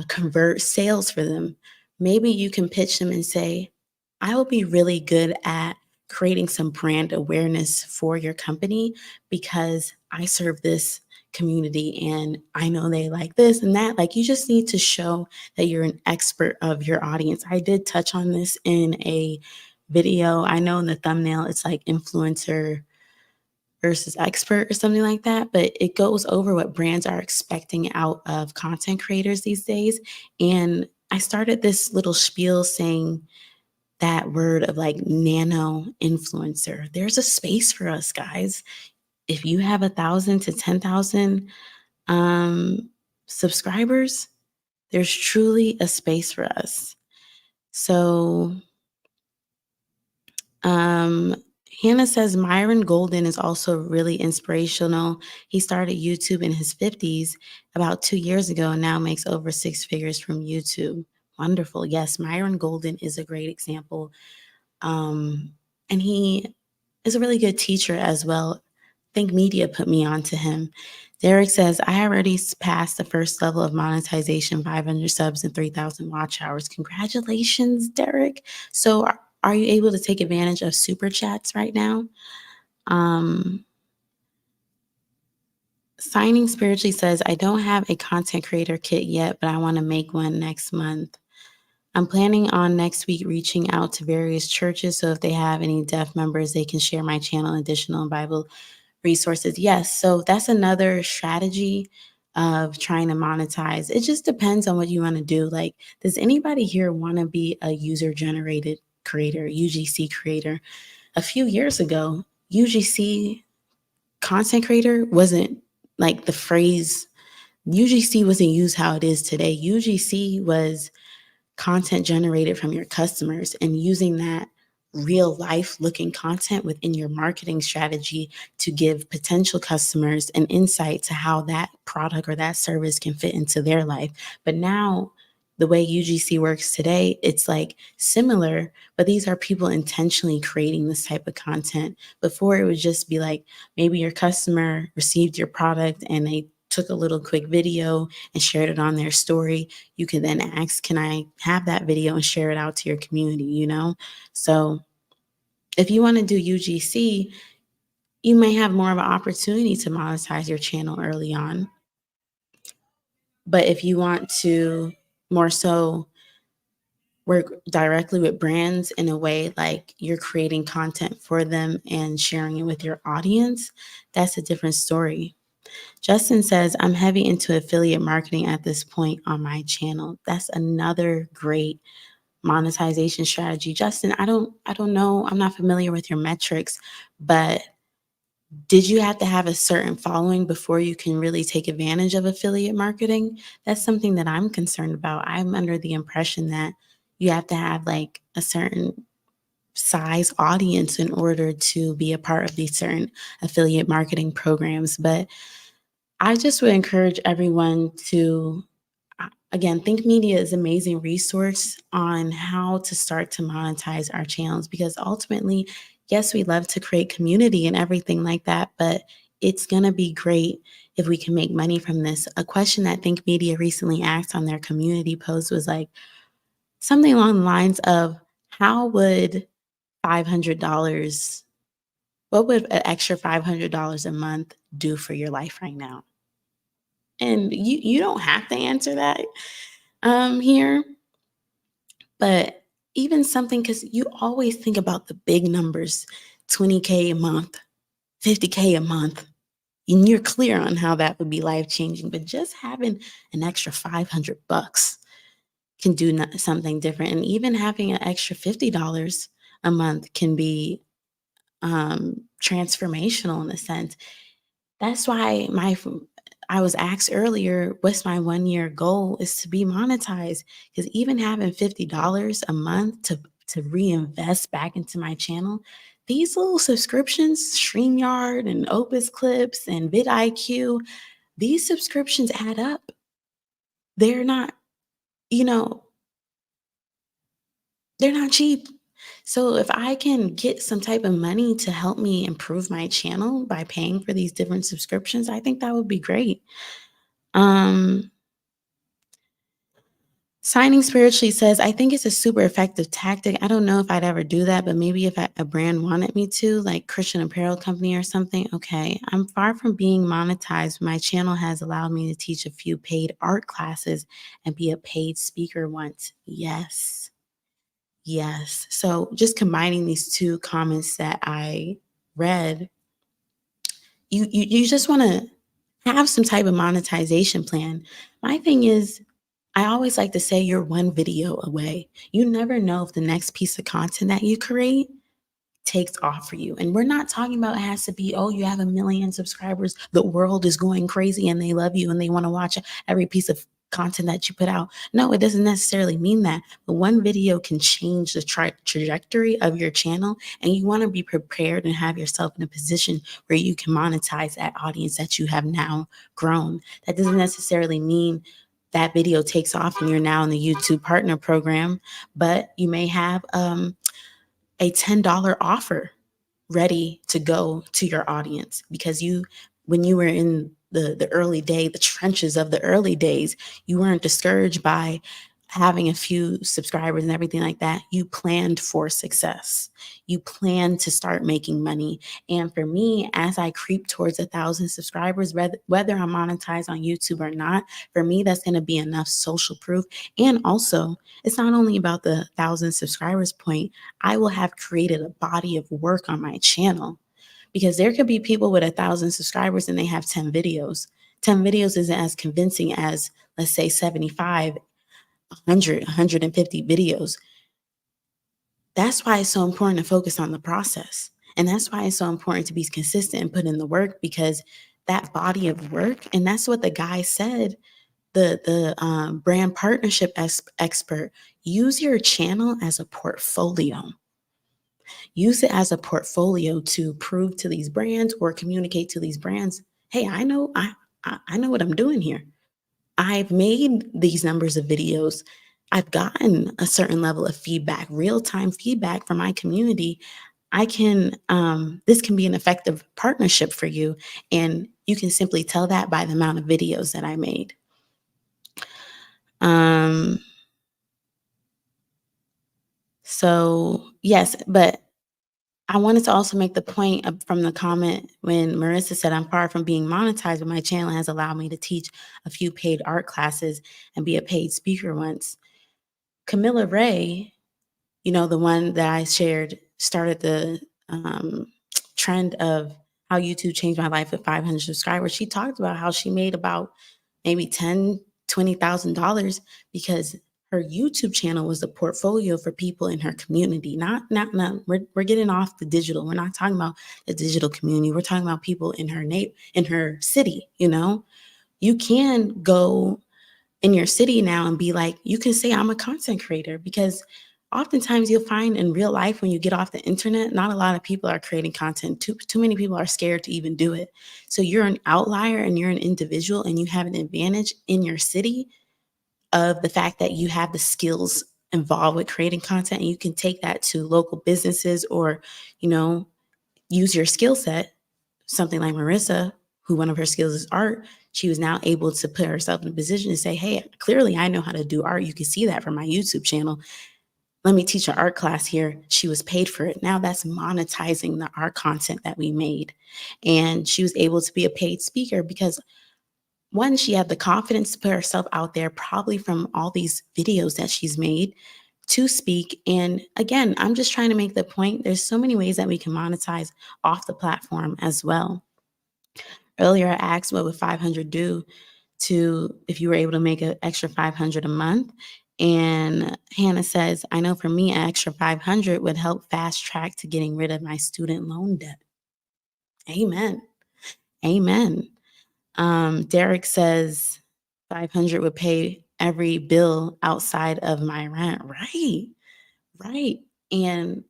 A: convert sales for them. Maybe you can pitch them and say, I will be really good at creating some brand awareness for your company because I serve this community and I know they like this and that. Like, you just need to show that you're an expert of your audience. I did touch on this in a video. I know in the thumbnail it's like influencer versus expert or something like that, but it goes over what brands are expecting out of content creators these days. And I started this little spiel saying that word of like nano influencer. There's a space for us, guys. if you have 1,000 to 10,000 subscribers, there's truly a space for us. So, um, Hannah says MyON Golden is also really inspirational. He started YouTube in his 50s about 2 years ago and now makes over six figures from YouTube. Wonderful. Yes, MyON Golden is a great example. Um, and he is a really good teacher as well. Think Media put me on to him. Derek says, I already passed the first level of monetization, 500 subs and 3,000 watch hours. Congratulations, Derek. So are you able to take advantage of super chats right now? Um, Signing Spiritually says, I don't have a content creator kit yet, but I want to make one next month. I'm planning on next week reaching out to various churches. So if they have any deaf members, they can share my channel, additional Bible resources. Yes. So that's another strategy of trying to monetize. It just depends on what you want to do. Like, does anybody here want to be a user generated creator, UGC creator? A few years ago, UGC content creator wasn't like the phrase, UGC wasn't used how it is today. UGC was content generated from your customers and using that real life looking content within your marketing strategy to give potential customers an insight to how that product or that service can fit into their life. But now, the way UGC works today, it's like similar, but these are people intentionally creating this type of content. Before, it would just be like maybe your customer received your product and they took a little quick video and shared it on their story. You can then ask, can I have that video and share it out to your community, you know? So if you want to do UGC, you may have more of an opportunity to monetize your channel early on. But if you want to more so work directly with brands in a way like you're creating content for them and sharing it with your audience, that's a different story. Justin says, I'm heavy into affiliate marketing at this point on my channel. That's another great monetization strategy. Justin, I don't know. I'm not familiar with your metrics, but did you have to have a certain following before you can really take advantage of affiliate marketing? That's something that I'm concerned about. I'm under the impression that you have to have like a certain size audience in order to be a part of these certain affiliate marketing programs. But I just would encourage everyone to, again, Think Media is an amazing resource on how to start to monetize our channels because ultimately, yes, we love to create community and everything like that, but it's going to be great if we can make money from this. A question that Think Media recently asked on their community post was like something along the lines of, how would $500, what would an extra $500 a month do for your life right now? And you don't have to answer that here, but even something, because you always think about the big numbers, 20K a month, 50K a month, and you're clear on how that would be life changing. But just having an extra 500 bucks can do something different, and even having an extra $50 a month can be transformational in a sense. That's why I was asked earlier, what's my 1 year goal is to be monetized. Because even having $50 a month to reinvest back into my channel, these little subscriptions, StreamYard and Opus Clips and vidIQ, these subscriptions add up. They're not, you know, they're not cheap. So if I can get some type of money to help me improve my channel by paying for these different subscriptions, I think that would be great. Um, Signing Spiritually says, I think it's a super effective tactic. I don't know if I'd ever do that, but maybe if a brand wanted me to, like Christian apparel company or something. Okay. I'm far from being monetized. My channel has allowed me to teach a few paid art classes and be a paid speaker once. Yes. Yes. So just combining these two comments that I read, you just want to have some type of monetization plan. My thing is, I always like to say you're one video away. You never know if the next piece of content that you create takes off for you. And we're not talking about it has to be, oh, you have 1 million subscribers, the world is going crazy and they love you and they want to watch every piece of content that you put out. No, it doesn't necessarily mean that. But one video can change the trajectory of your channel, and you want to be prepared and have yourself in a position where you can monetize that audience that you have now grown. That doesn't necessarily mean that video takes off and you're now in the YouTube partner program, but you may have a $10 offer ready to go to your audience because when you were in the early day, the trenches of the early days, you weren't discouraged by having a few subscribers and everything like that. You planned for success. You planned to start making money. And for me, as I creep towards 1,000 subscribers, whether I'm monetized on YouTube or not, for me, that's going to be enough social proof. And also, it's not only about the 1,000 subscribers point. I will have created a body of work on my channel, because there could be people with 1,000 subscribers and they have 10 videos. 10 videos isn't as convincing as, let's say, 75, 100, 150 videos. That's why it's so important to focus on the process. And that's why it's so important to be consistent and put in the work, because that body of work, and that's what the guy said, the brand partnership expert, use your channel as a portfolio. Use it as a portfolio to prove to these brands or communicate to these brands, hey, I know what I'm doing here. I've made these numbers of videos. I've gotten a certain level of feedback, real-time feedback from my community. This can be an effective partnership for you. And you can simply tell that by the amount of videos that I made. So yes, but I wanted to also make the point from the comment when Marissa said, I'm far from being monetized, but my channel has allowed me to teach a few paid art classes and be a paid speaker once. Camilla Ray, the one that I shared, started the trend of how YouTube changed my life with 500 subscribers. She talked about how she made about maybe $20,000 because her YouTube channel was a portfolio for people in her community. Not we're getting off the digital. We're not talking about the digital community. We're talking about people in her city. You can go in your city now and be like, you can say I'm a content creator, because oftentimes you'll find in real life when you get off the internet, not a lot of people are creating content. Too many people are scared to even do it. So you're an outlier and you're an individual and you have an advantage in your city of the fact that you have the skills involved with creating content, and you can take that to local businesses or, use your skill set. Something like Marissa, who one of her skills is art, she was now able to put herself in a position to say, hey, clearly I know how to do art. You can see that from my YouTube channel. Let me teach an art class here. She was paid for it. Now that's monetizing the art content that we made. And she was able to be a paid speaker because, one, she had the confidence to put herself out there, probably from all these videos that she's made, to speak. And again, I'm just trying to make the point, there's so many ways that we can monetize off the platform as well. Earlier, I asked what would 500 do to if you were able to make an extra 500 a month. And Hannah says, I know for me, an extra 500 would help fast track to getting rid of my student loan debt. Amen. Amen. Derek says 500 would pay every bill outside of my rent. Right. Right. And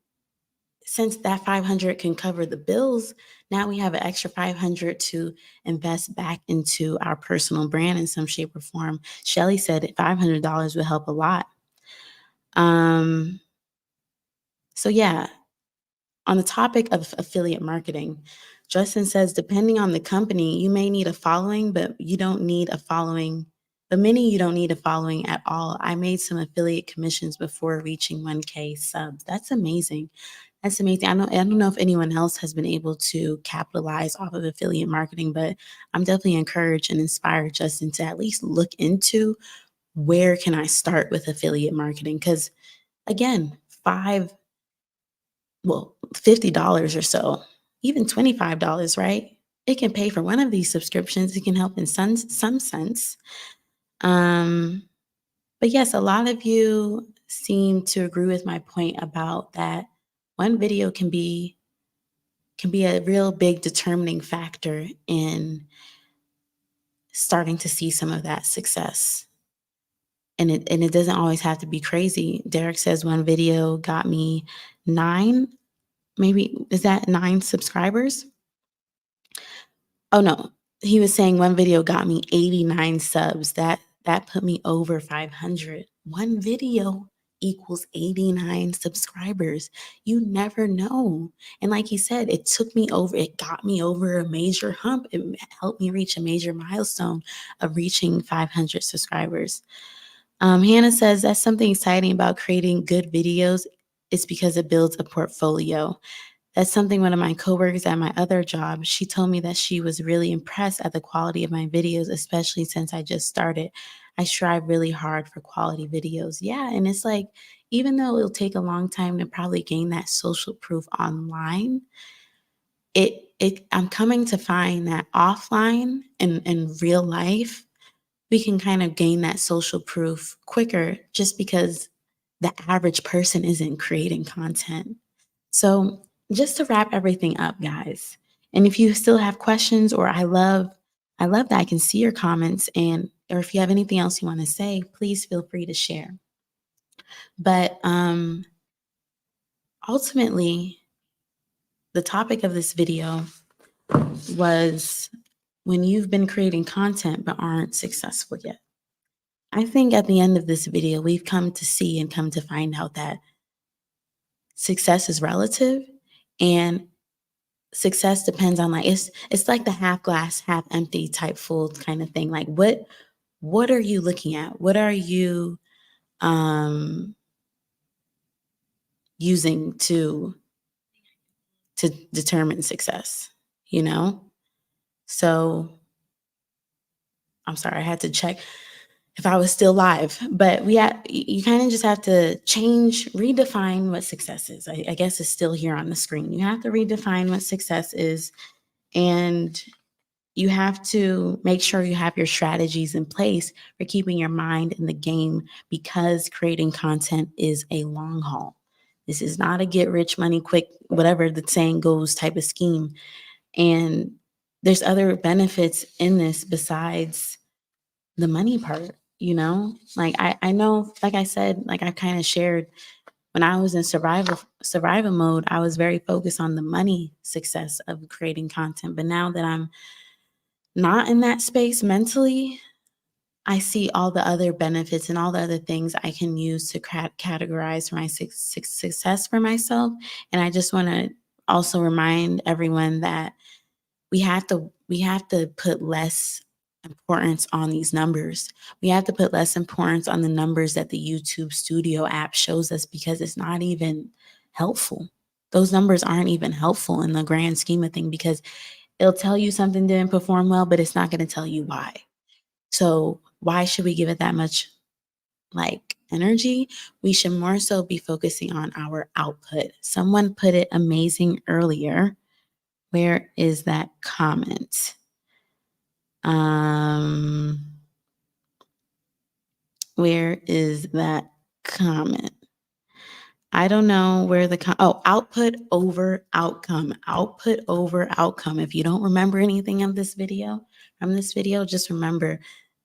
A: since that 500 can cover the bills, now we have an extra 500 to invest back into our personal brand in some shape or form. Shelly said $500 would help a lot. So yeah, on the topic of affiliate marketing, Justin says, depending on the company, you may need a following, but you don't need a following. But many, you don't need a following at all. I made some affiliate commissions before reaching 1K subs. That's amazing. That's amazing. I don't know if anyone else has been able to capitalize off of affiliate marketing, but I'm definitely encouraged and inspired Justin to at least look into where can I start with affiliate marketing? Because again, $50 or so, even $25, right? It can pay for one of these subscriptions. It can help in some sense. But yes, a lot of you seem to agree with my point about that one video can be a real big determining factor in starting to see some of that success. And it doesn't always have to be crazy. Derek says one video got me 9, maybe is that 9 subscribers? Oh, no. He was saying one video got me 89 subs. That put me over 500. One video equals 89 subscribers. You never know. And like he said, it got me over a major hump. It helped me reach a major milestone of reaching 500 subscribers. Hannah says that's something exciting about creating good videos. It's because it builds a portfolio. That's something one of my coworkers at my other job, she told me that she was really impressed at the quality of my videos, especially since I just started. I strive really hard for quality videos. Yeah, and it's like, even though it'll take a long time to probably gain that social proof online, it I'm coming to find that offline and in real life, we can kind of gain that social proof quicker just because the average person isn't creating content. So, just to wrap everything up, guys, and if you still have questions, or I love that I can see your comments, and or if you have anything else you want to say, please feel free to share. But ultimately, the topic of this video was when you've been creating content but aren't successful yet. I think at the end of this video, we've come to see and come to find out that success is relative, and success depends on, like, it's like the half glass half empty type full kind of thing. Like, what are you looking at? What are you um using to determine success, you know? So I'm sorry, I had to check if I was still live. But you kind of just have to redefine what success is. I guess it's still here on the screen. You have to redefine what success is, and you have to make sure you have your strategies in place for keeping your mind in the game, because creating content is a long haul. This is not a get rich money quick, whatever the saying goes, type of scheme. And there's other benefits in this besides the money part, you know? Like, I know, like I said, like I kind of shared, when I was in survival mode, I was very focused on the money success of creating content. But now that I'm not in that space mentally, I see all the other benefits and all the other things I can use to categorize my success for myself. And I just want to also remind everyone that we have to put less importance on these numbers. We have to put less importance on the numbers that the YouTube Studio app shows us, because it's not even helpful. Those numbers aren't even helpful in the grand scheme of things, because it'll tell you something didn't perform well, but it's not going to tell you why. So why should we give it that much, like, energy? We should more so be focusing on our output. Someone put it amazing earlier. Where is that comment? Um, where is that comment? I don't know where output over outcome. Output over outcome. If you don't remember anything of this video, just remember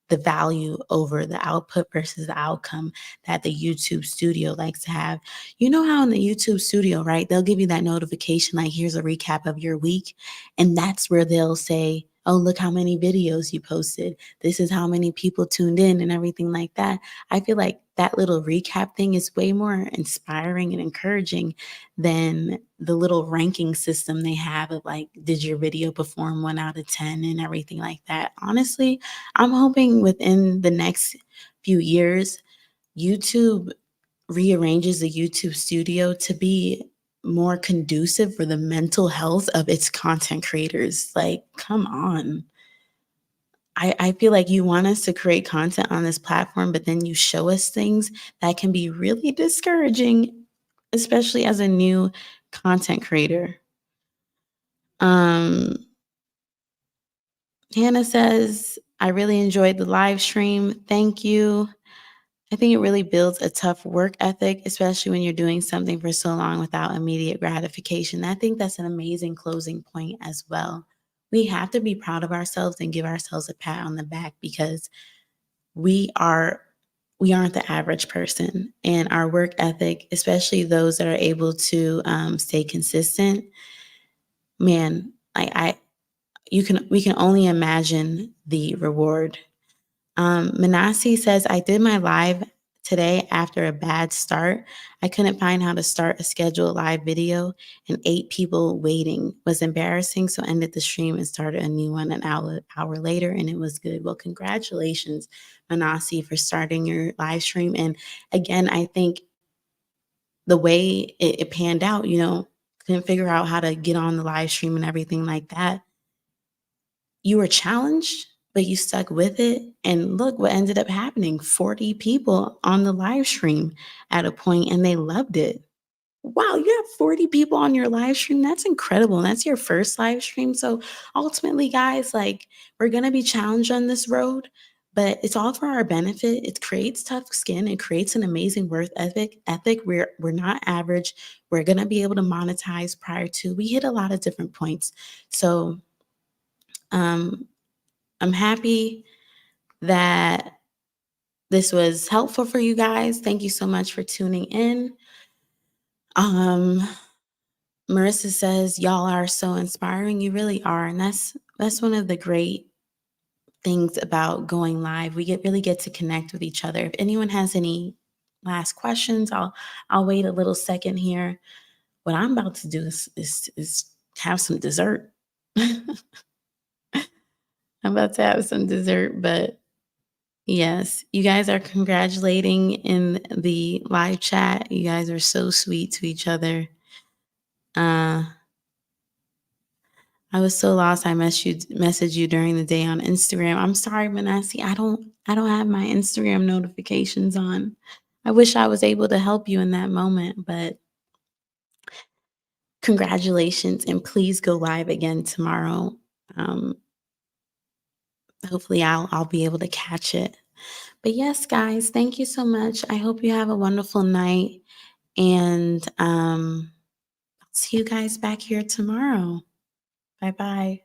A: the value over the output versus the outcome that the YouTube Studio likes to have. You know how in the YouTube Studio, right, they'll give you that notification like, here's a recap of your week. And that's where they'll say, oh, look how many videos you posted. This is how many people tuned in and everything like that. I feel like that little recap thing is way more inspiring and encouraging than the little ranking system they have of, like, did your video perform 1 out of 10 and everything like that. Honestly, I'm hoping within the next few years, YouTube rearranges the YouTube Studio to be more conducive for the mental health of its content creators. Like, come on. I feel like you want us to create content on this platform, but then you show us things that can be really discouraging, especially as a new content creator. Um, Hannah says, I really enjoyed the live stream. Thank you. I think it really builds a tough work ethic, especially when you're doing something for so long without immediate gratification. I think that's an amazing closing point as well. We have to be proud of ourselves and give ourselves a pat on the back because we are we aren't the average person, and our work ethic, especially those that are able to stay consistent, man, I you can we can only imagine the reward. Manasi says, I did my live today after a bad start. I couldn't find how to start a scheduled live video and 8 people waiting was embarrassing. So ended the stream and started a new one an hour later and it was good. Well, congratulations, Manasi, for starting your live stream. And again, I think the way it panned out, couldn't figure out how to get on the live stream and everything like that. You were challenged, but you stuck with it. And look what ended up happening. 40 people on the live stream at a point, and they loved it. Wow, you have 40 people on your live stream. That's incredible. And that's your first live stream. So ultimately, guys, like we're gonna be challenged on this road, but it's all for our benefit. It creates tough skin. It creates an amazing worth ethic. We're not average. We're gonna be able to monetize prior to. We hit a lot of different points. So um I'm happy that this was helpful for you guys. Thank you so much for tuning in. Um, Marissa says, y'all are so inspiring. You really are. And that's one of the great things about going live. We really get to connect with each other. If anyone has any last questions, I'll wait a little second here. What I'm about to do is have some dessert. I'm about to have some dessert, but yes, you guys are congratulating in the live chat. You guys are so sweet to each other. I was so lost. I messaged you during the day on Instagram. I'm sorry, Manasi. I don't have my Instagram notifications on. I wish I was able to help you in that moment, but congratulations and please go live again tomorrow. Um, Hopefully I'll be able to catch it. But yes, guys, thank you so much. I hope you have a wonderful night. And I'll see you guys back here tomorrow. Bye bye.